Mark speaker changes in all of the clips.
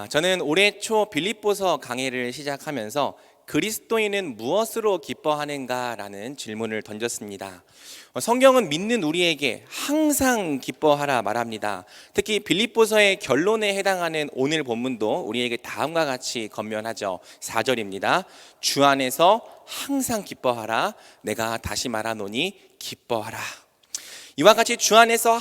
Speaker 1: 저는 올해 초 빌립보서 강해를 시작하면서 그리스도인은 무엇으로 기뻐하는가라는 질문을 던졌습니다. 성경은 믿는 우리에게 항상 기뻐하라 말합니다. 특히 빌립보서의 결론에 해당하는 오늘 본문도 우리에게 다음과 같이 권면하죠. 4절입니다. 주 안에서 항상 기뻐하라. 내가 다시 말하노니 기뻐하라. 이와 같이 주 안에서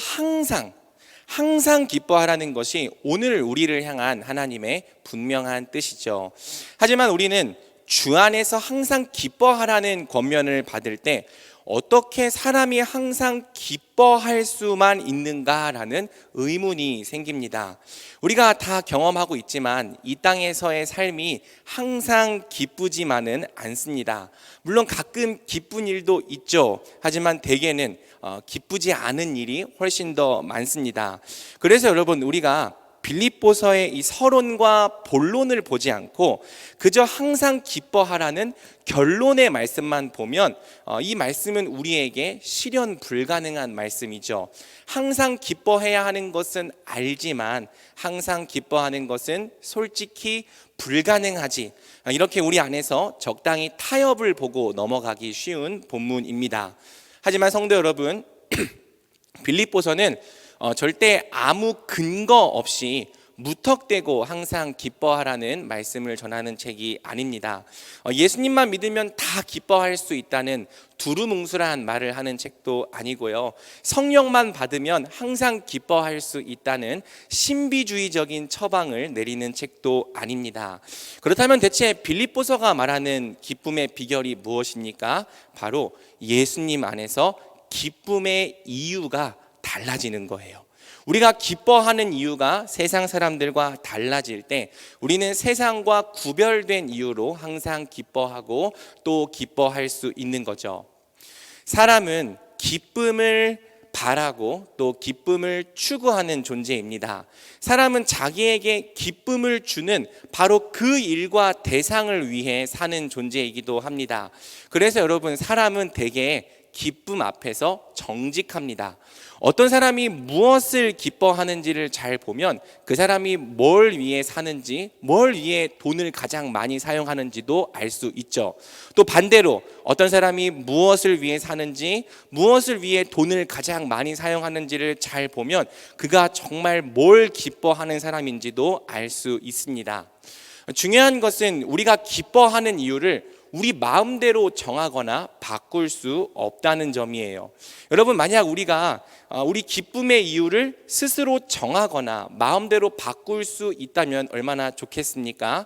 Speaker 1: 항상 기뻐하라는 것이 오늘 우리를 향한 하나님의 분명한 뜻이죠. 하지만 우리는 주 안에서 항상 기뻐하라는 권면을 받을 때 어떻게 사람이 항상 기뻐할 수만 있는가라는 의문이 생깁니다. 우리가 다 경험하고 있지만 이 땅에서의 삶이 항상 기쁘지만은 않습니다. 물론 가끔 기쁜 일도 있죠. 하지만 대개는 기쁘지 않은 일이 훨씬 더 많습니다. 그래서 여러분, 우리가 빌립보서의 이 서론과 본론을 보지 않고 그저 항상 기뻐하라는 결론의 말씀만 보면 이 말씀은 우리에게 실현 불가능한 말씀이죠. 항상 기뻐해야 하는 것은 알지만 항상 기뻐하는 것은 솔직히 불가능하지. 이렇게 우리 안에서 적당히 타협을 보고 넘어가기 쉬운 본문입니다. 하지만 성도 여러분, 빌립보서는 절대 아무 근거 없이 무턱대고 항상 기뻐하라는 말씀을 전하는 책이 아닙니다. 예수님만 믿으면 다 기뻐할 수 있다는 두루뭉술한 말을 하는 책도 아니고요. 성령만 받으면 항상 기뻐할 수 있다는 신비주의적인 처방을 내리는 책도 아닙니다. 그렇다면 대체 빌립보서가 말하는 기쁨의 비결이 무엇입니까? 바로 예수님 안에서 기쁨의 이유가 달라지는 거예요. 우리가 기뻐하는 이유가 세상 사람들과 달라질 때 우리는 세상과 구별된 이유로 항상 기뻐하고 또 기뻐할 수 있는 거죠. 사람은 기쁨을 바라고 또 기쁨을 추구하는 존재입니다. 사람은 자기에게 기쁨을 주는 바로 그 일과 대상을 위해 사는 존재이기도 합니다. 그래서 여러분, 사람은 대개 기쁨 앞에서 정직합니다. 어떤 사람이 무엇을 기뻐하는지를 잘 보면 그 사람이 뭘 위해 사는지, 뭘 위해 돈을 가장 많이 사용하는지도 알 수 있죠. 또 반대로 어떤 사람이 무엇을 위해 사는지, 무엇을 위해 돈을 가장 많이 사용하는지를 잘 보면 그가 정말 뭘 기뻐하는 사람인지도 알 수 있습니다. 중요한 것은 우리가 기뻐하는 이유를 우리 마음대로 정하거나 바꿀 수 없다는 점이에요. 여러분, 만약 우리가 우리 기쁨의 이유를 스스로 정하거나 마음대로 바꿀 수 있다면 얼마나 좋겠습니까?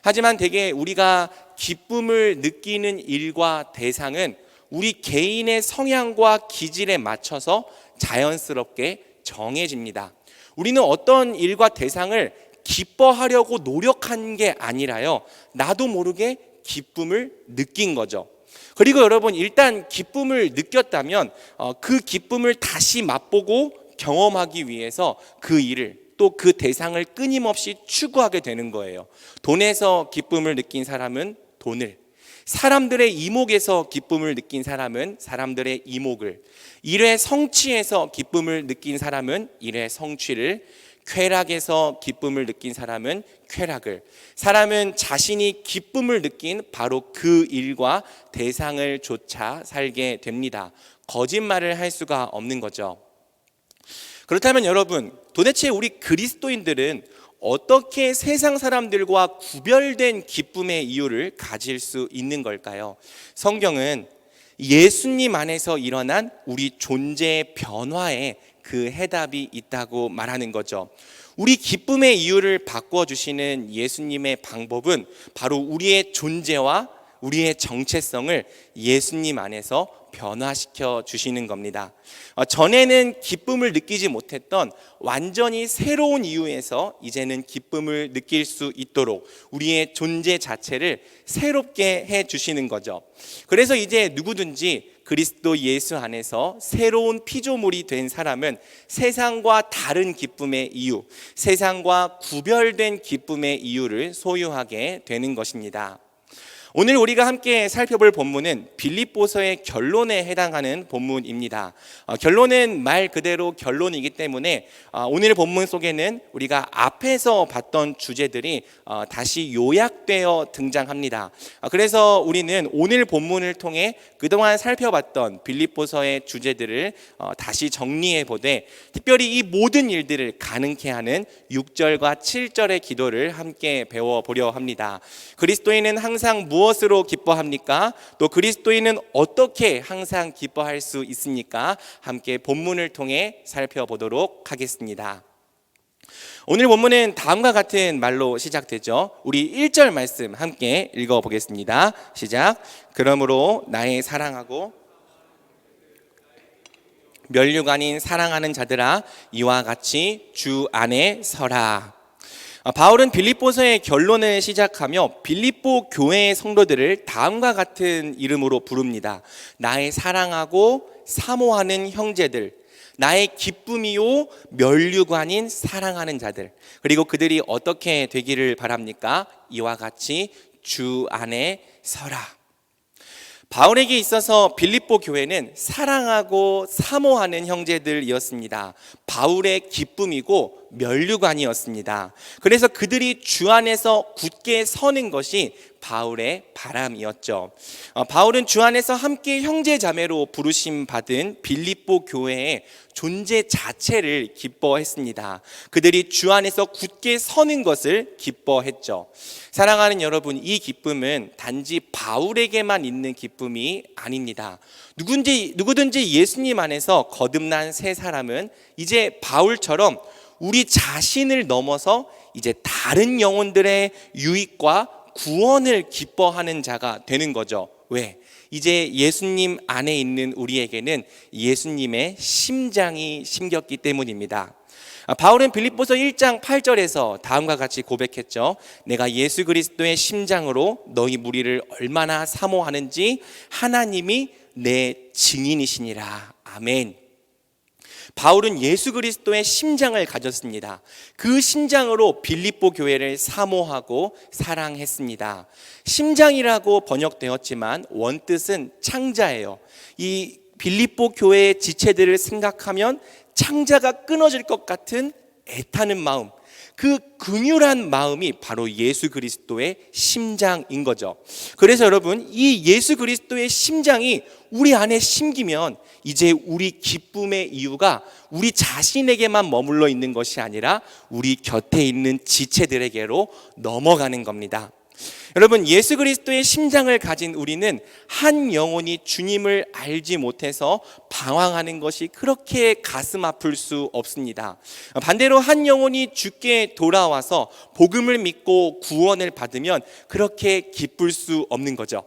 Speaker 1: 하지만 대개 우리가 기쁨을 느끼는 일과 대상은 우리 개인의 성향과 기질에 맞춰서 자연스럽게 정해집니다. 우리는 어떤 일과 대상을 기뻐하려고 노력한 게 아니라요, 나도 모르게 기쁨을 느낀 거죠. 그리고 여러분, 일단 기쁨을 느꼈다면 그 기쁨을 다시 맛보고 경험하기 위해서 그 일을 또 그 대상을 끊임없이 추구하게 되는 거예요. 돈에서 기쁨을 느낀 사람은 돈을, 사람들의 이목에서 기쁨을 느낀 사람은 사람들의 이목을, 일의 성취에서 기쁨을 느낀 사람은 일의 성취를, 쾌락에서 기쁨을 느낀 사람은 쾌락을, 사람은 자신이 기쁨을 느낀 바로 그 일과 대상을 쫓아 살게 됩니다. 거짓말을 할 수가 없는 거죠. 그렇다면 여러분, 도대체 우리 그리스도인들은 어떻게 세상 사람들과 구별된 기쁨의 이유를 가질 수 있는 걸까요? 성경은 예수님 안에서 일어난 우리 존재의 변화에 그 해답이 있다고 말하는 거죠. 우리 기쁨의 이유를 바꿔주시는 예수님의 방법은 바로 우리의 존재와 우리의 정체성을 예수님 안에서 변화시켜 주시는 겁니다. 전에는 기쁨을 느끼지 못했던 완전히 새로운 이유에서 이제는 기쁨을 느낄 수 있도록 우리의 존재 자체를 새롭게 해 주시는 거죠. 그래서 이제 누구든지 그리스도 예수 안에서 새로운 피조물이 된 사람은 세상과 다른 기쁨의 이유, 세상과 구별된 기쁨의 이유를 소유하게 되는 것입니다. 오늘 우리가 함께 살펴볼 본문은 빌립보서의 결론에 해당하는 본문입니다. 결론은 말 그대로 결론이기 때문에 오늘 본문 속에는 우리가 앞에서 봤던 주제들이 다시 요약되어 등장합니다. 그래서 우리는 오늘 본문을 통해 그동안 살펴봤던 빌립보서의 주제들을 다시 정리해 보되, 특별히 이 모든 일들을 가능케 하는 6절과 7절의 기도를 함께 배워보려 합니다. 그리스도인은 항상 무엇으로 기뻐합니까? 또 그리스도인은 어떻게 항상 기뻐할 수 있습니까? 함께 본문을 통해 살펴보도록 하겠습니다. 오늘 본문은 다음과 같은 말로 시작되죠. 우리 1절 말씀 함께 읽어보겠습니다. 시작. 그러므로 나의 사랑하고 면류관인 사랑하는 자들아, 이와 같이 주 안에 서라. 바울은 빌립보서의 결론을 시작하며 빌립보 교회의 성도들을 다음과 같은 이름으로 부릅니다. 나의 사랑하고 사모하는 형제들, 나의 기쁨이요 면류관인 사랑하는 자들, 그리고 그들이 어떻게 되기를 바랍니까? 이와 같이 주 안에 서라. 바울에게 있어서 빌립보 교회는 사랑하고 사모하는 형제들이었습니다. 바울의 기쁨이고 면류관이었습니다. 그래서 그들이 주 안에서 굳게 서는 것이 바울의 바람이었죠. 바울은 주 안에서 함께 형제 자매로 부르심 받은 빌립보 교회의 존재 자체를 기뻐했습니다. 그들이 주 안에서 굳게 서는 것을 기뻐했죠. 사랑하는 여러분, 이 기쁨은 단지 바울에게만 있는 기쁨이 아닙니다. 누구든지 예수님 안에서 거듭난 새 사람은 이제 바울처럼 우리 자신을 넘어서 이제 다른 영혼들의 유익과 구원을 기뻐하는 자가 되는 거죠. 왜? 이제 예수님 안에 있는 우리에게는 예수님의 심장이 심겼기 때문입니다. 바울은 빌립보서 1장 8절에서 다음과 같이 고백했죠. 내가 예수 그리스도의 심장으로 너희 무리를 얼마나 사모하는지 하나님이 내 증인이시니라. 아멘. 바울은 예수 그리스도의 심장을 가졌습니다. 그 심장으로 빌립보 교회를 사모하고 사랑했습니다. 심장이라고 번역되었지만 원뜻은 창자예요. 이 빌립보 교회의 지체들을 생각하면 창자가 끊어질 것 같은 애타는 마음, 그 긍휼한 마음이 바로 예수 그리스도의 심장인 거죠. 그래서 여러분, 이 예수 그리스도의 심장이 우리 안에 심기면 이제 우리 기쁨의 이유가 우리 자신에게만 머물러 있는 것이 아니라 우리 곁에 있는 지체들에게로 넘어가는 겁니다. 여러분, 예수 그리스도의 심장을 가진 우리는 한 영혼이 주님을 알지 못해서 방황하는 것이 그렇게 가슴 아플 수 없습니다. 반대로 한 영혼이 주께 돌아와서 복음을 믿고 구원을 받으면 그렇게 기쁠 수 없는 거죠.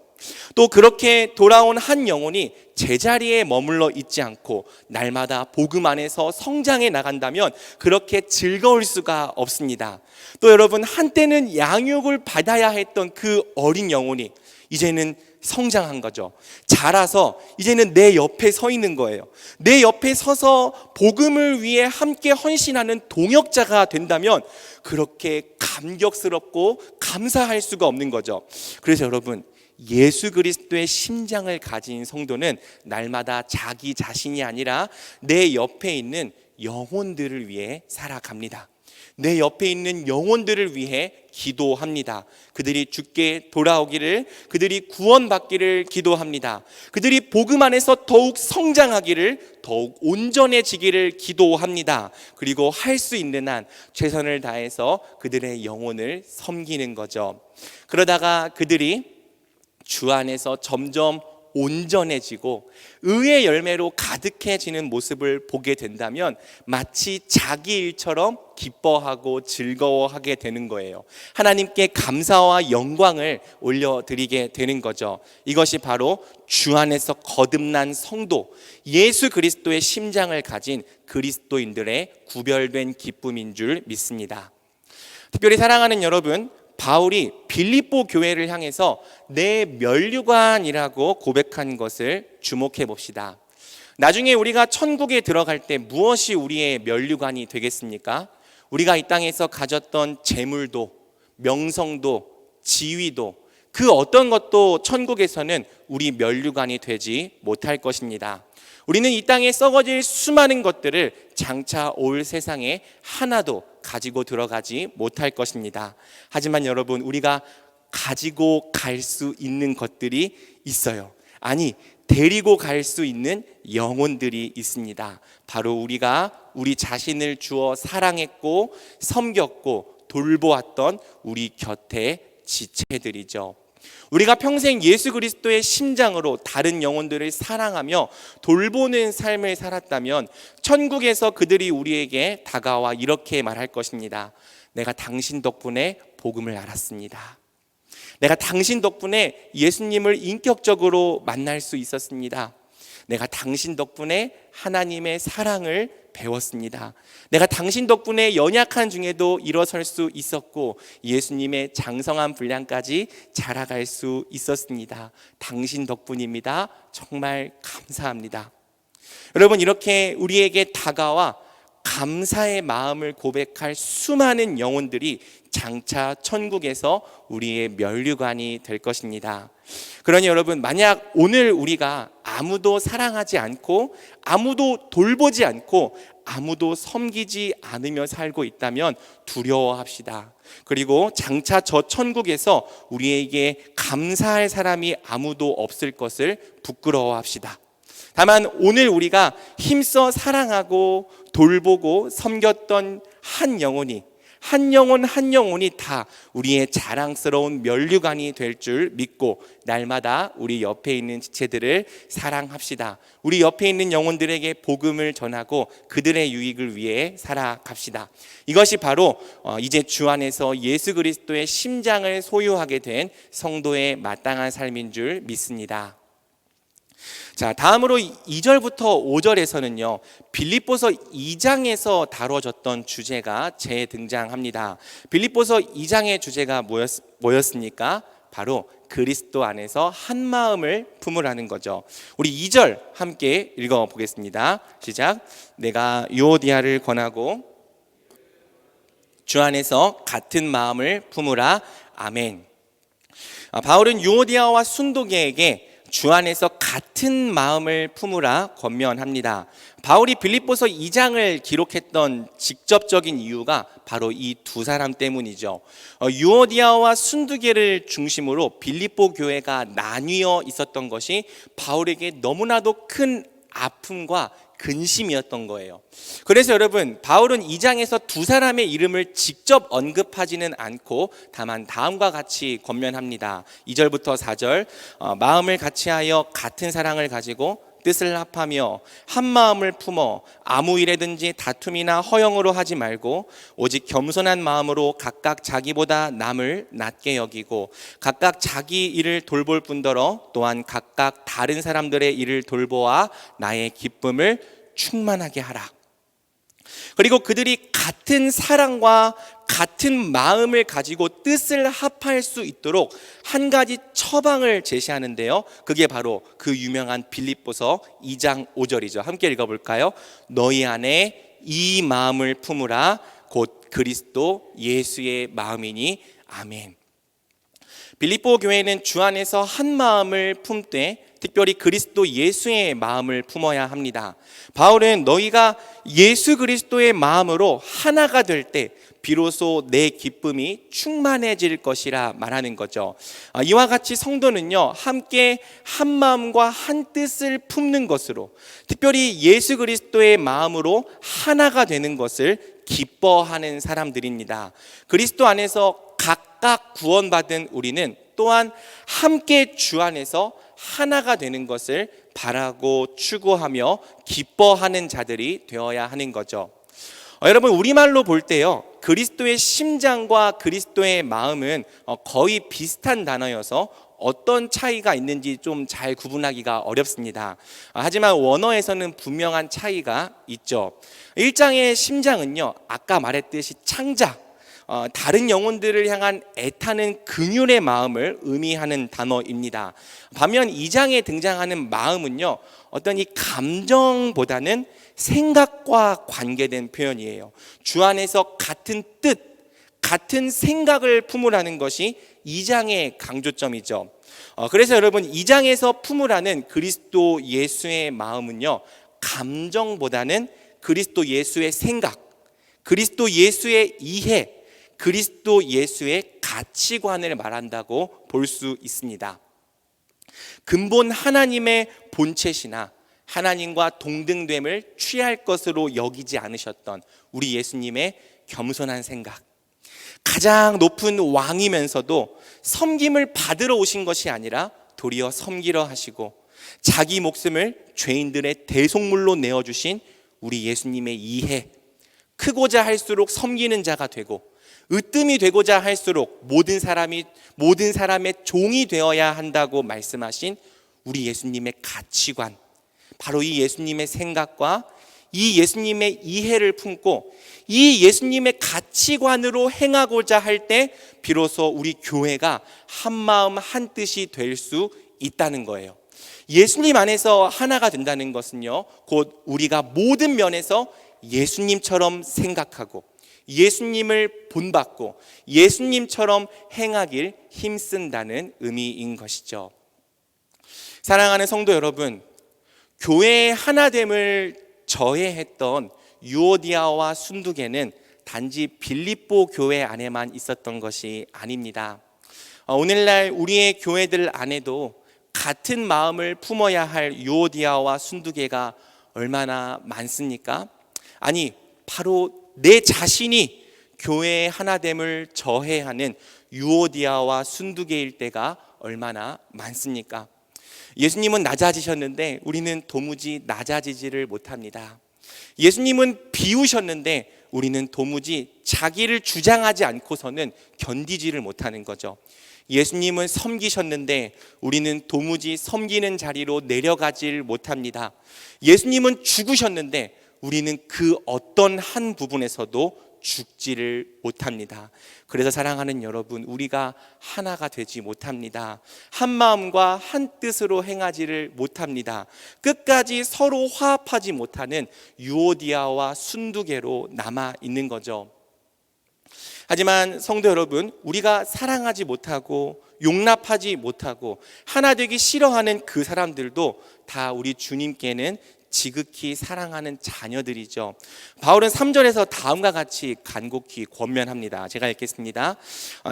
Speaker 1: 또 그렇게 돌아온 한 영혼이 제자리에 머물러 있지 않고 날마다 복음 안에서 성장해 나간다면 그렇게 즐거울 수가 없습니다. 또 여러분, 한때는 양육을 받아야 했던 그 어린 영혼이 이제는 성장한 거죠. 자라서 이제는 내 옆에 서 있는 거예요. 내 옆에 서서 복음을 위해 함께 헌신하는 동역자가 된다면 그렇게 감격스럽고 감사할 수가 없는 거죠. 그래서 여러분, 예수 그리스도의 심장을 가진 성도는 날마다 자기 자신이 아니라 내 옆에 있는 영혼들을 위해 살아갑니다. 내 옆에 있는 영혼들을 위해 기도합니다. 그들이 주께 돌아오기를, 그들이 구원받기를 기도합니다. 그들이 복음 안에서 더욱 성장하기를, 더욱 온전해지기를 기도합니다. 그리고 할 수 있는 한 최선을 다해서 그들의 영혼을 섬기는 거죠. 그러다가 그들이 주 안에서 점점 온전해지고 의의 열매로 가득해지는 모습을 보게 된다면 마치 자기 일처럼 기뻐하고 즐거워하게 되는 거예요. 하나님께 감사와 영광을 올려드리게 되는 거죠. 이것이 바로 주 안에서 거듭난 성도, 예수 그리스도의 심장을 가진 그리스도인들의 구별된 기쁨인 줄 믿습니다. 특별히 사랑하는 여러분, 바울이 빌립보 교회를 향해서 내 면류관이라고 고백한 것을 주목해 봅시다. 나중에 우리가 천국에 들어갈 때 무엇이 우리의 면류관이 되겠습니까? 우리가 이 땅에서 가졌던 재물도, 명성도, 지위도, 그 어떤 것도 천국에서는 우리 면류관이 되지 못할 것입니다. 우리는 이 땅에 썩어질 수많은 것들을 장차 올 세상에 하나도 가지고 들어가지 못할 것입니다. 하지만 여러분, 우리가 가지고 갈 수 있는 것들이 있어요. 아니, 데리고 갈 수 있는 영혼들이 있습니다. 바로 우리가 우리 자신을 주어 사랑했고 섬겼고 돌보았던 우리 곁의 지체들이죠. 우리가 평생 예수 그리스도의 심장으로 다른 영혼들을 사랑하며 돌보는 삶을 살았다면 천국에서 그들이 우리에게 다가와 이렇게 말할 것입니다. 내가 당신 덕분에 복음을 알았습니다. 내가 당신 덕분에 예수님을 인격적으로 만날 수 있었습니다. 내가 당신 덕분에 하나님의 사랑을 배웠습니다. 내가 당신 덕분에 연약한 중에도 일어설 수 있었고 예수님의 장성한 분량까지 자라갈 수 있었습니다. 당신 덕분입니다. 정말 감사합니다. 여러분, 이렇게 우리에게 다가와 감사의 마음을 고백할 수많은 영혼들이 장차 천국에서 우리의 면류관이 될 것입니다. 그러니 여러분, 만약 오늘 우리가 아무도 사랑하지 않고 아무도 돌보지 않고 아무도 섬기지 않으며 살고 있다면 두려워합시다. 그리고 장차 저 천국에서 우리에게 감사할 사람이 아무도 없을 것을 부끄러워합시다. 다만 오늘 우리가 힘써 사랑하고 돌보고 섬겼던 한 영혼이 한 영혼이 다 우리의 자랑스러운 면류관이 될 줄 믿고 날마다 우리 옆에 있는 지체들을 사랑합시다. 우리 옆에 있는 영혼들에게 복음을 전하고 그들의 유익을 위해 살아갑시다. 이것이 바로 이제 주 안에서 예수 그리스도의 심장을 소유하게 된 성도의 마땅한 삶인 줄 믿습니다. 자, 다음으로 2절부터 5절에서는요, 빌립보서 2장에서 다뤄졌던 주제가 재등장합니다. 빌립보서 2장의 주제가 뭐였습니까? 바로 그리스도 안에서 한 마음을 품으라는 거죠. 우리 2절 함께 읽어보겠습니다. 시작. 내가 유오디아를 권하고 주 안에서 같은 마음을 품으라. 아멘. 바울은 유오디아와 순도계에게 주 안에서 같은 마음을 품으라 권면합니다. 바울이 빌립보서 2장을 기록했던 직접적인 이유가 바로 이 두 사람 때문이죠. 유오디아와 순두계를 중심으로 빌립보 교회가 나뉘어 있었던 것이 바울에게 너무나도 큰 아픔과 근심이었던 거예요. 그래서 여러분, 바울은 2장에서 두 사람의 이름을 직접 언급하지는 않고 다만 다음과 같이 권면합니다. 2절부터 4절, 마음을 같이하여 같은 사랑을 가지고 뜻을 합하며 한 마음을 품어 아무 일에든지 다툼이나 허영으로 하지 말고 오직 겸손한 마음으로 각각 자기보다 남을 낮게 여기고 각각 자기 일을 돌볼 뿐더러 또한 각각 다른 사람들의 일을 돌보아 나의 기쁨을 충만하게 하라. 그리고 그들이 같은 사랑과 같은 마음을 가지고 뜻을 합할 수 있도록 한 가지 처방을 제시하는데요, 그게 바로 그 유명한 빌립보서 2장 5절이죠. 함께 읽어볼까요? 너희 안에 이 마음을 품으라. 곧 그리스도 예수의 마음이니. 아멘. 빌립보 교회는 주 안에서 한 마음을 품되 특별히 그리스도 예수의 마음을 품어야 합니다. 바울은 너희가 예수 그리스도의 마음으로 하나가 될 때 비로소 내 기쁨이 충만해질 것이라 말하는 거죠. 이와 같이 성도는요, 함께 한 마음과 한 뜻을 품는 것으로 특별히 예수 그리스도의 마음으로 하나가 되는 것을 기뻐하는 사람들입니다. 그리스도 안에서 각각 구원받은 우리는 또한 함께 주 안에서 하나가 되는 것을 바라고 추구하며 기뻐하는 자들이 되어야 하는 거죠. 여러분, 우리말로 볼 때요, 그리스도의 심장과 그리스도의 마음은 거의 비슷한 단어여서 어떤 차이가 있는지 좀 잘 구분하기가 어렵습니다. 하지만 원어에서는 분명한 차이가 있죠. 1장의 심장은요, 아까 말했듯이 창자, 다른 영혼들을 향한 애타는 긍휼의 마음을 의미하는 단어입니다. 반면 2장에 등장하는 마음은요, 어떤 이 감정보다는 생각과 관계된 표현이에요. 주 안에서 같은 뜻, 같은 생각을 품으라는 것이 2장의 강조점이죠. 그래서 여러분 2장에서 품으라는 그리스도 예수의 마음은요, 감정보다는 그리스도 예수의 생각, 그리스도 예수의 이해, 그리스도 예수의 가치관을 말한다고 볼 수 있습니다. 근본 하나님의 본체시나 하나님과 동등됨을 취할 것으로 여기지 않으셨던 우리 예수님의 겸손한 생각, 가장 높은 왕이면서도 섬김을 받으러 오신 것이 아니라 도리어 섬기러 하시고 자기 목숨을 죄인들의 대속물로 내어주신 우리 예수님의 이해, 크고자 할수록 섬기는 자가 되고 으뜸이 되고자 할수록 모든 사람의 종이 되어야 한다고 말씀하신 우리 예수님의 가치관, 바로 이 예수님의 생각과 이 예수님의 이해를 품고 이 예수님의 가치관으로 행하고자 할 때 비로소 우리 교회가 한마음 한뜻이 될 수 있다는 거예요. 예수님 안에서 하나가 된다는 것은요, 곧 우리가 모든 면에서 예수님처럼 생각하고 예수님을 본받고 예수님처럼 행하길 힘쓴다는 의미인 것이죠. 사랑하는 성도 여러분, 교회의 하나됨을 저해했던 유오디아와 순두개는 단지 빌립보 교회 안에만 있었던 것이 아닙니다. 오늘날 우리의 교회들 안에도 같은 마음을 품어야 할 유오디아와 순두개가 얼마나 많습니까? 아니, 바로 내 자신이 교회의 하나됨을 저해하는 유오디아와 순두개일 때가 얼마나 많습니까? 예수님은 낮아지셨는데 우리는 도무지 낮아지지를 못합니다. 예수님은 비우셨는데 우리는 도무지 자기를 주장하지 않고서는 견디지를 못하는 거죠. 예수님은 섬기셨는데 우리는 도무지 섬기는 자리로 내려가질 못합니다. 예수님은 죽으셨는데 우리는 그 어떤 한 부분에서도 죽지를 못합니다. 그래서 사랑하는 여러분, 우리가 하나가 되지 못합니다. 한 마음과 한 뜻으로 행하지를 못합니다. 끝까지 서로 화합하지 못하는 유오디아와 순두개로 남아 있는 거죠. 하지만 성도 여러분, 우리가 사랑하지 못하고 용납하지 못하고 하나 되기 싫어하는 그 사람들도 다 우리 주님께는 지극히 사랑하는 자녀들이죠. 바울은 3절에서 다음과 같이 간곡히 권면합니다. 제가 읽겠습니다.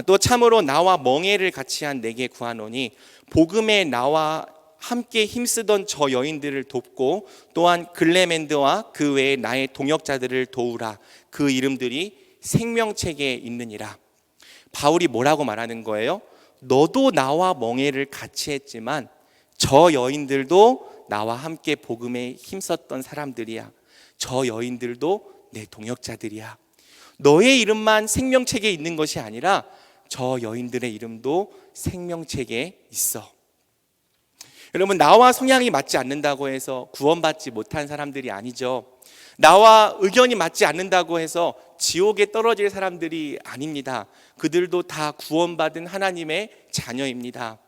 Speaker 1: 또 참으로 나와 멍에를 같이 한 내게 구하노니 복음에 나와 함께 힘쓰던 저 여인들을 돕고 또한 글레멘드와 그 외에 나의 동역자들을 도우라. 그 이름들이 생명책에 있느니라. 바울이 뭐라고 말하는 거예요? 너도 나와 멍에를 같이 했지만 저 여인들도 나와 함께 복음에 힘썼던 사람들이야. 저 여인들도 내 동역자들이야. 너의 이름만 생명책에 있는 것이 아니라 저 여인들의 이름도 생명책에 있어. 여러분, 나와 성향이 맞지 않는다고 해서 구원받지 못한 사람들이 아니죠. 나와 의견이 맞지 않는다고 해서 지옥에 떨어질 사람들이 아닙니다. 그들도 다 구원받은 하나님의 자녀입니다.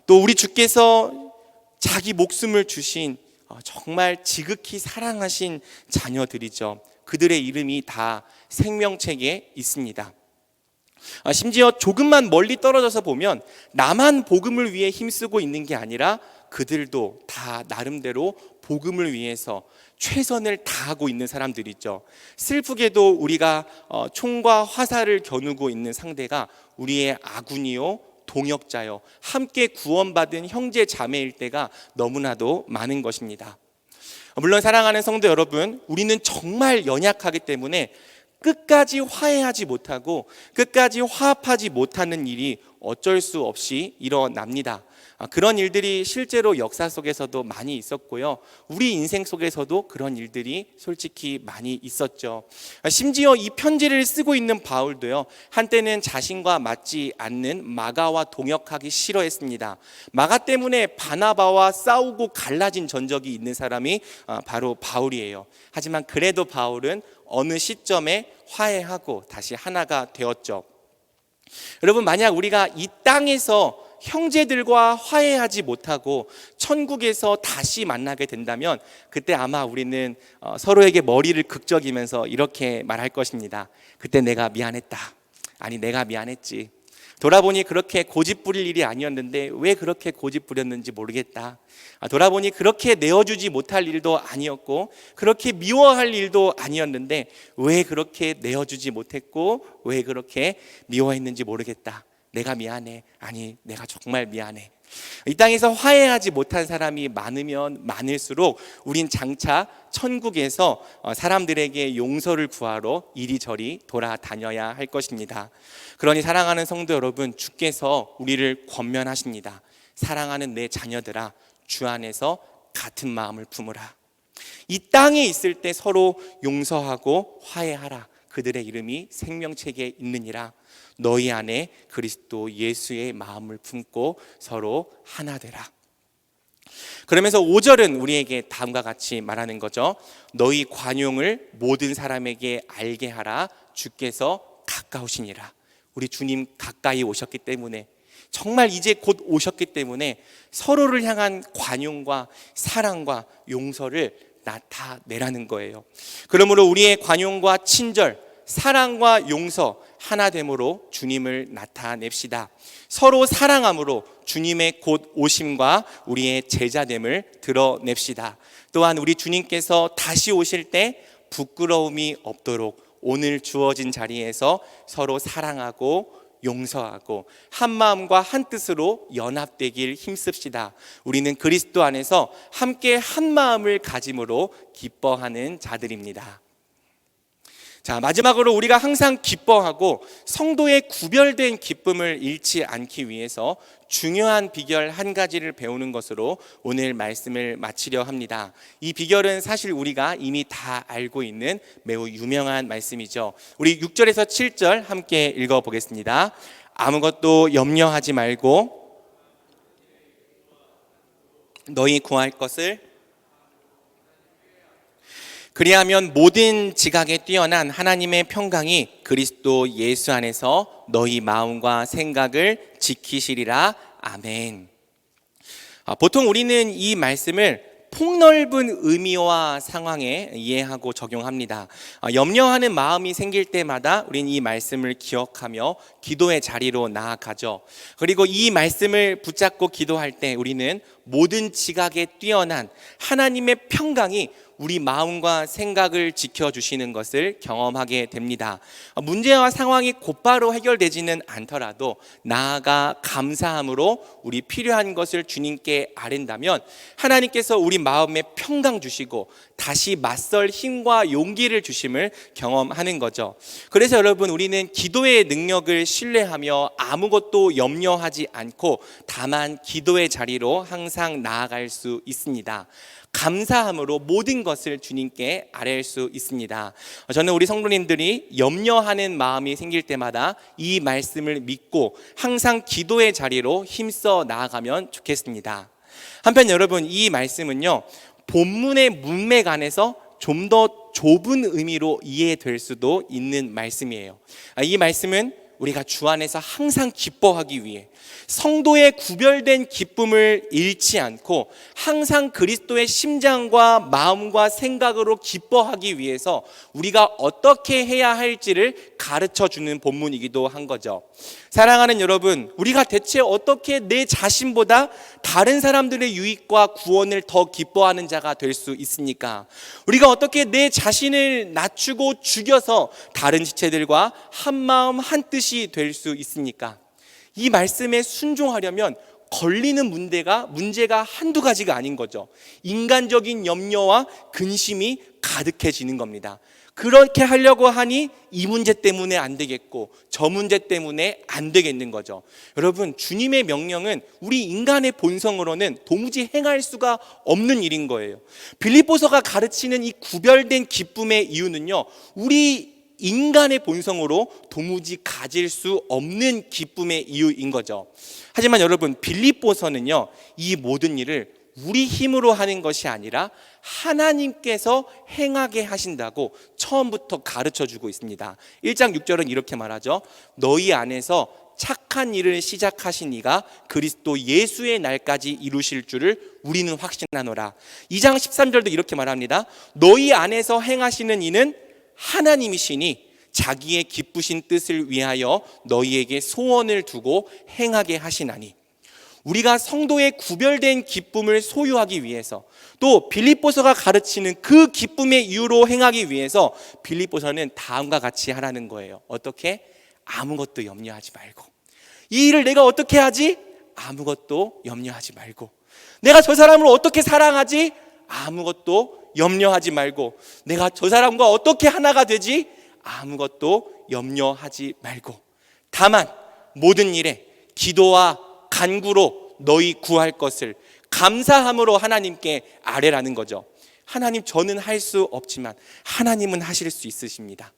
Speaker 1: 또 우리 주께서 자기 목숨을 주신 정말 지극히 사랑하신 자녀들이죠. 그들의 이름이 다 생명책에 있습니다. 심지어 조금만 멀리 떨어져서 보면 나만 복음을 위해 힘쓰고 있는 게 아니라 그들도 다 나름대로 복음을 위해서 최선을 다하고 있는 사람들이죠. 슬프게도 우리가 총과 화살을 겨누고 있는 상대가 우리의 아군이요, 동역자요, 함께 구원받은 형제 자매일 때가 너무나도 많은 것입니다. 물론 사랑하는 성도 여러분, 우리는 정말 연약하기 때문에 끝까지 화해하지 못하고 끝까지 화합하지 못하는 일이 어쩔 수 없이 일어납니다. 그런 일들이 실제로 역사 속에서도 많이 있었고요. 우리 인생 속에서도 그런 일들이 솔직히 많이 있었죠. 심지어 이 편지를 쓰고 있는 바울도요, 한때는 자신과 맞지 않는 마가와 동역하기 싫어했습니다. 마가 때문에 바나바와 싸우고 갈라진 전적이 있는 사람이 바로 바울이에요. 하지만 그래도 바울은 어느 시점에 화해하고 다시 하나가 되었죠. 여러분, 만약 우리가 이 땅에서 형제들과 화해하지 못하고 천국에서 다시 만나게 된다면 그때 아마 우리는 서로에게 머리를 극적이면서 이렇게 말할 것입니다. 그때 내가 미안했다. 아니, 내가 미안했지. 돌아보니 그렇게 고집 부릴 일이 아니었는데 왜 그렇게 고집 부렸는지 모르겠다. 돌아보니 그렇게 내어주지 못할 일도 아니었고 그렇게 미워할 일도 아니었는데 왜 그렇게 내어주지 못했고 왜 그렇게 미워했는지 모르겠다. 내가 미안해. 아니, 내가 정말 미안해. 이 땅에서 화해하지 못한 사람이 많으면 많을수록 우린 장차 천국에서 사람들에게 용서를 구하러 이리저리 돌아다녀야 할 것입니다. 그러니 사랑하는 성도 여러분, 주께서 우리를 권면하십니다. 사랑하는 내 자녀들아, 주 안에서 같은 마음을 품으라. 이 땅에 있을 때 서로 용서하고 화해하라. 그들의 이름이 생명책에 있느니라. 너희 안에 그리스도 예수의 마음을 품고 서로 하나 되라. 그러면서 5절은 우리에게 다음과 같이 말하는 거죠. 너희 관용을 모든 사람에게 알게 하라. 주께서 가까우시니라. 우리 주님 가까이 오셨기 때문에, 정말 이제 곧 오셨기 때문에 서로를 향한 관용과 사랑과 용서를 나타내라는 거예요. 그러므로 우리의 관용과 친절, 사랑과 용서 하나됨으로 주님을 나타냅시다. 서로 사랑함으로 주님의 곧 오심과 우리의 제자됨을 드러냅시다. 또한 우리 주님께서 다시 오실 때 부끄러움이 없도록 오늘 주어진 자리에서 서로 사랑하고 용서하고 한 마음과 한 뜻으로 연합되길 힘씁시다. 우리는 그리스도 안에서 함께 한 마음을 가짐으로 기뻐하는 자들입니다. 자, 마지막으로 우리가 항상 기뻐하고 성도의 구별된 기쁨을 잃지 않기 위해서 중요한 비결 한 가지를 배우는 것으로 오늘 말씀을 마치려 합니다. 이 비결은 사실 우리가 이미 다 알고 있는 매우 유명한 말씀이죠. 우리 6절에서 7절 함께 읽어보겠습니다. 아무것도 염려하지 말고 너희 구할 것을 그리하면 모든 지각에 뛰어난 하나님의 평강이 그리스도 예수 안에서 너희 마음과 생각을 지키시리라. 아멘. 보통 우리는 이 말씀을 폭넓은 의미와 상황에 이해하고 적용합니다. 염려하는 마음이 생길 때마다 우리는 이 말씀을 기억하며 기도의 자리로 나아가죠. 그리고 이 말씀을 붙잡고 기도할 때 우리는 모든 지각에 뛰어난 하나님의 평강이 우리 마음과 생각을 지켜주시는 것을 경험하게 됩니다. 문제와 상황이 곧바로 해결되지는 않더라도 나아가 감사함으로 우리 필요한 것을 주님께 아랜다면 하나님께서 우리 마음에 평강 주시고 다시 맞설 힘과 용기를 주심을 경험하는 거죠. 그래서 여러분, 우리는 기도의 능력을 신뢰하며 아무것도 염려하지 않고 다만 기도의 자리로 항상 나아갈 수 있습니다. 감사함으로 모든 것을 주님께 아뢰할 수 있습니다. 저는 우리 성도님들이 염려하는 마음이 생길 때마다 이 말씀을 믿고 항상 기도의 자리로 힘써 나아가면 좋겠습니다. 한편 여러분, 이 말씀은요, 본문의 문맥 안에서 좀 더 좁은 의미로 이해될 수도 있는 말씀이에요. 이 말씀은 우리가 주 안에서 항상 기뻐하기 위해 성도의 구별된 기쁨을 잃지 않고 항상 그리스도의 심장과 마음과 생각으로 기뻐하기 위해서 우리가 어떻게 해야 할지를 가르쳐주는 본문이기도 한 거죠. 사랑하는 여러분, 우리가 대체 어떻게 내 자신보다 다른 사람들의 유익과 구원을 더 기뻐하는 자가 될 수 있습니까? 우리가 어떻게 내 자신을 낮추고 죽여서 다른 지체들과 한 마음 한 뜻이 될 수 있습니까? 이 말씀에 순종하려면 걸리는 문제가 한두 가지가 아닌 거죠. 인간적인 염려와 근심이 가득해지는 겁니다. 그렇게 하려고 하니 이 문제 때문에 안 되겠고 저 문제 때문에 안 되겠는 거죠. 여러분, 주님의 명령은 우리 인간의 본성으로는 도무지 행할 수가 없는 일인 거예요. 빌립보서가 가르치는 이 구별된 기쁨의 이유는요, 우리 인간의 본성으로 도무지 가질 수 없는 기쁨의 이유인 거죠. 하지만 여러분, 빌립보서는요, 이 모든 일을 우리 힘으로 하는 것이 아니라 하나님께서 행하게 하신다고 처음부터 가르쳐주고 있습니다. 1장 6절은 이렇게 말하죠. 너희 안에서 착한 일을 시작하신 이가 그리스도 예수의 날까지 이루실 줄을 우리는 확신하노라. 2장 13절도 이렇게 말합니다. 너희 안에서 행하시는 이는 하나님이시니 자기의 기쁘신 뜻을 위하여 너희에게 소원을 두고 행하게 하시나니. 우리가 성도의 구별된 기쁨을 소유하기 위해서, 또 빌립보서가 가르치는 그 기쁨의 이유로 행하기 위해서 빌립보서는 다음과 같이 하라는 거예요. 어떻게? 아무것도 염려하지 말고. 이 일을 내가 어떻게 하지? 아무것도 염려하지 말고. 내가 저 사람을 어떻게 사랑하지? 아무것도 염려하지 말고. 내가 저 사람과 어떻게 하나가 되지? 아무것도 염려하지 말고. 다만 모든 일에 기도와 간구로 너희 구할 것을 감사함으로 하나님께 아뢰라는 거죠. 하나님, 저는 할 수 없지만 하나님은 하실 수 있으십니다.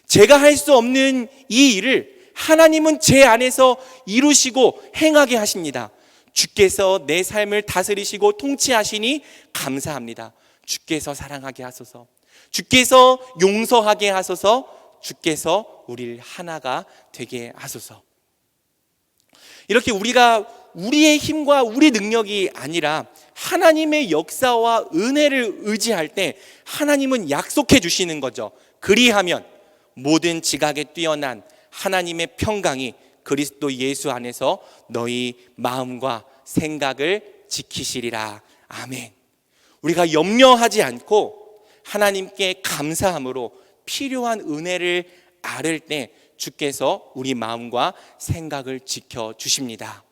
Speaker 1: 제가 할 수 없는 이 일을 하나님은 제 안에서 이루시고 행하게 하십니다. 주께서 내 삶을 다스리시고 통치하시니 감사합니다. 주께서 사랑하게 하소서, 주께서 용서하게 하소서, 주께서 우리를 하나가 되게 하소서. 이렇게 우리가 우리의 힘과 우리 능력이 아니라 하나님의 역사와 은혜를 의지할 때 하나님은 약속해 주시는 거죠. 그리하면 모든 지각에 뛰어난 하나님의 평강이 그리스도 예수 안에서 너희 마음과 생각을 지키시리라. 아멘. 우리가 염려하지 않고 하나님께 감사함으로 필요한 은혜를 아뢰 때 주께서 우리 마음과 생각을 지켜주십니다.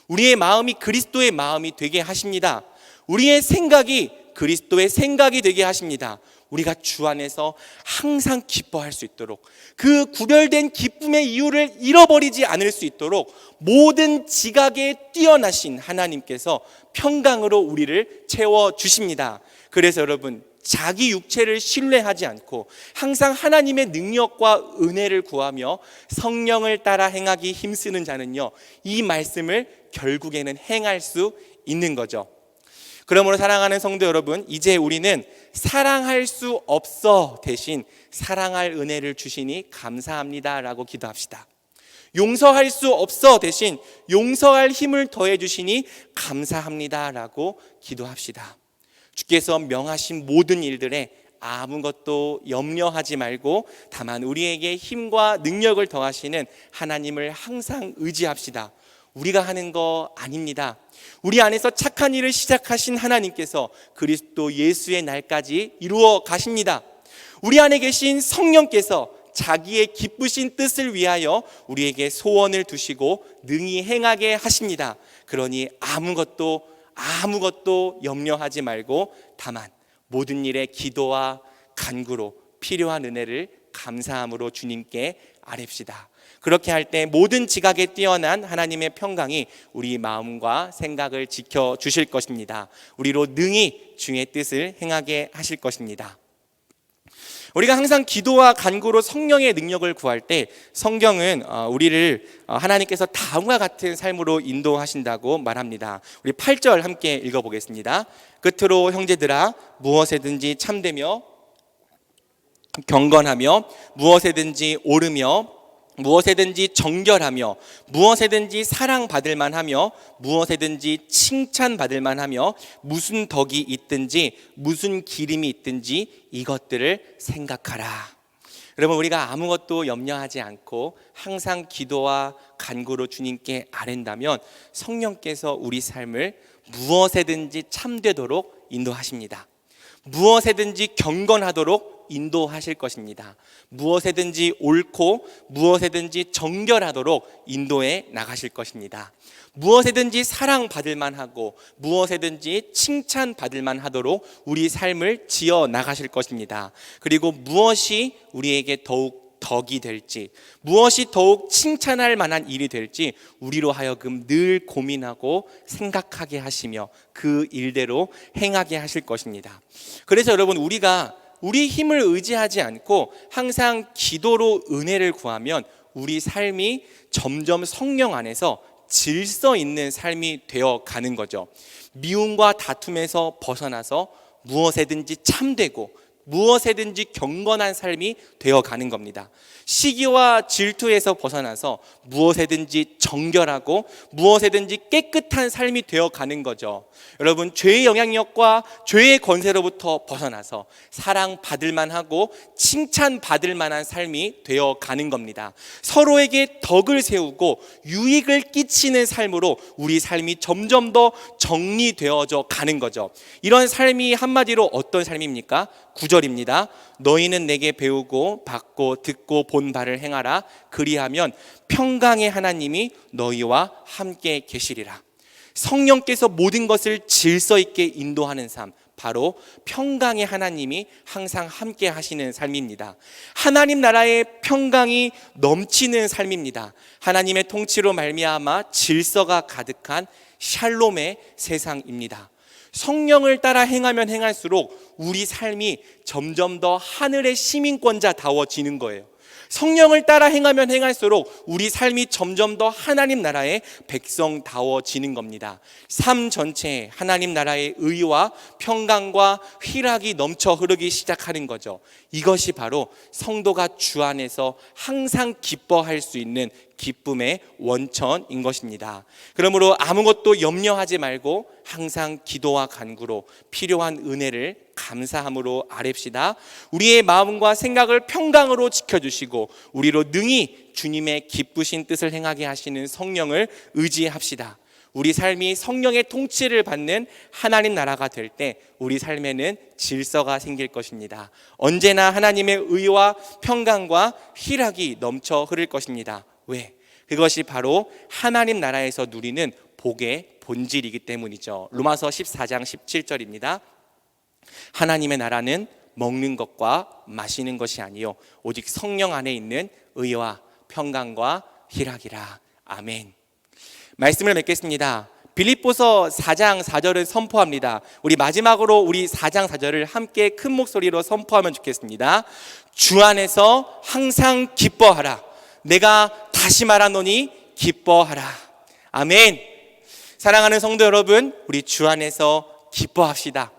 Speaker 1: 우리의 마음이 그리스도의 마음이 되게 하십니다. 우리의 생각이 그리스도의 생각이 되게 하십니다. 우리가 주 안에서 항상 기뻐할 수 있도록, 그 구별된 기쁨의 이유를 잃어버리지 않을 수 있도록 모든 지각에 뛰어나신 하나님께서 평강으로 우리를 채워주십니다. 그래서 여러분, 자기 육체를 신뢰하지 않고 항상 하나님의 능력과 은혜를 구하며 성령을 따라 행하기 힘쓰는 자는요, 이 말씀을 결국에는 행할 수 있는 거죠. 그러므로 사랑하는 성도 여러분, 이제 우리는 사랑할 수 없어 대신 사랑할 은혜를 주시니 감사합니다 라고 기도합시다. 용서할 수 없어 대신 용서할 힘을 더해 주시니 감사합니다 라고 기도합시다. 주께서 명하신 모든 일들에 아무것도 염려하지 말고 다만 우리에게 힘과 능력을 더하시는 하나님을 항상 의지합시다. 우리가 하는 거 아닙니다. 우리 안에서 착한 일을 시작하신 하나님께서 그리스도 예수의 날까지 이루어 가십니다. 우리 안에 계신 성령께서 자기의 기쁘신 뜻을 위하여 우리에게 소원을 두시고 능히 행하게 하십니다. 그러니 아무것도 염려하지 말고 다만 모든 일에 기도와 간구로 필요한 은혜를 감사함으로 주님께 아뢰시다. 그렇게 할 때 모든 지각에 뛰어난 하나님의 평강이 우리 마음과 생각을 지켜주실 것입니다. 우리로 능히 주의 뜻을 행하게 하실 것입니다. 우리가 항상 기도와 간구로 성령의 능력을 구할 때 성경은 우리를 하나님께서 다음과 같은 삶으로 인도하신다고 말합니다. 우리 8절 함께 읽어보겠습니다. 끝으로 형제들아, 무엇에든지 참되며 경건하며 무엇에든지 옳으며 무엇에든지 정결하며 무엇에든지 사랑받을 만하며 무엇에든지 칭찬받을 만하며 무슨 덕이 있든지 무슨 기림이 있든지 이것들을 생각하라. 여러분, 우리가 아무것도 염려하지 않고 항상 기도와 간구로 주님께 아뢰다면 성령께서 우리 삶을 무엇에든지 참되도록 인도하십니다. 무엇에든지 경건하도록 인도하실 것입니다. 무엇에든지 옳고 무엇에든지 정결하도록 인도해 나가실 것입니다. 무엇에든지 사랑받을 만하고 무엇에든지 칭찬받을 만하도록 우리 삶을 지어 나가실 것입니다. 그리고 무엇이 우리에게 더욱 덕이 될지, 무엇이 더욱 칭찬할 만한 일이 될지 우리로 하여금 늘 고민하고 생각하게 하시며 그 일대로 행하게 하실 것입니다. 그래서 여러분, 우리가 우리 힘을 의지하지 않고 항상 기도로 은혜를 구하면 우리 삶이 점점 성령 안에서 질서 있는 삶이 되어 가는 거죠. 미움과 다툼에서 벗어나서 무엇에든지 참되고 무엇에든지 경건한 삶이 되어 가는 겁니다. 시기와 질투에서 벗어나서 무엇에든지 정결하고 무엇에든지 깨끗한 깨끗한 삶이 되어 가는 거죠. 여러분, 죄의 영향력과 죄의 권세로부터 벗어나서 사랑받을 만하고 칭찬받을 만한 삶이 되어 가는 겁니다. 서로에게 덕을 세우고 유익을 끼치는 삶으로 우리 삶이 점점 더 정리되어져 가는 거죠. 이런 삶이 한마디로 어떤 삶입니까? 9절입니다. 너희는 내게 배우고 받고 듣고 본 바를 행하라. 그리하면 평강의 하나님이 너희와 함께 계시리라. 성령께서 모든 것을 질서 있게 인도하는 삶, 바로 평강의 하나님이 항상 함께 하시는 삶입니다. 하나님 나라의 평강이 넘치는 삶입니다. 하나님의 통치로 말미암아 질서가 가득한 샬롬의 세상입니다. 성령을 따라 행하면 행할수록 우리 삶이 점점 더 하늘의 시민권자다워지는 거예요. 성령을 따라 행하면 행할수록 우리 삶이 점점 더 하나님 나라의 백성다워지는 겁니다. 삶 전체에 하나님 나라의 의와 평강과 희락이 넘쳐 흐르기 시작하는 거죠. 이것이 바로 성도가 주 안에서 항상 기뻐할 수 있는 기쁨의 원천인 것입니다. 그러므로 아무것도 염려하지 말고 항상 기도와 간구로 필요한 은혜를 감사함으로 아뢰시다. 우리의 마음과 생각을 평강으로 지켜주시고 우리로 능히 주님의 기쁘신 뜻을 행하게 하시는 성령을 의지합시다. 우리 삶이 성령의 통치를 받는 하나님 나라가 될 때 우리 삶에는 질서가 생길 것입니다. 언제나 하나님의 의와 평강과 희락이 넘쳐 흐를 것입니다. 왜? 그것이 바로 하나님 나라에서 누리는 복의 본질이기 때문이죠. 로마서 14장 17절입니다. 하나님의 나라는 먹는 것과 마시는 것이 아니요 오직 성령 안에 있는 의와 평강과 희락이라. 아멘. 말씀을 맺겠습니다. 빌립보서 4장 4절을 선포합니다. 우리 마지막으로 우리 4장 4절을 함께 큰 목소리로 선포하면 좋겠습니다. 주 안에서 항상 기뻐하라. 내가 다시 말하노니 기뻐하라. 아멘. 사랑하는 성도 여러분, 우리 주 안에서 기뻐합시다.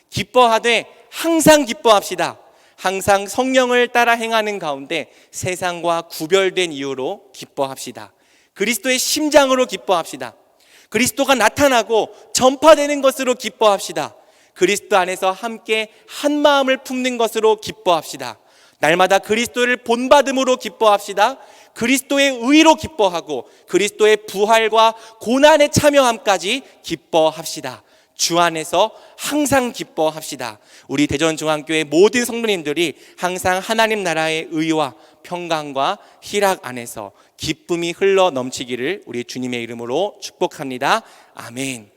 Speaker 1: 기뻐하되 항상 기뻐합시다. 항상 성령을 따라 행하는 가운데 세상과 구별된 이유로 기뻐합시다. 그리스도의 심장으로 기뻐합시다. 그리스도가 나타나고 전파되는 것으로 기뻐합시다. 그리스도 안에서 함께 한 마음을 품는 것으로 기뻐합시다. 날마다 그리스도를 본받음으로 기뻐합시다. 그리스도의 의로 기뻐하고 그리스도의 부활과 고난에 참여함까지 기뻐합시다. 주 안에서 항상 기뻐합시다. 우리 대전중앙교회 모든 성도님들이 항상 하나님 나라의 의와 평강과 희락 안에서 기쁨이 흘러 넘치기를 우리 주님의 이름으로 축복합니다. 아멘.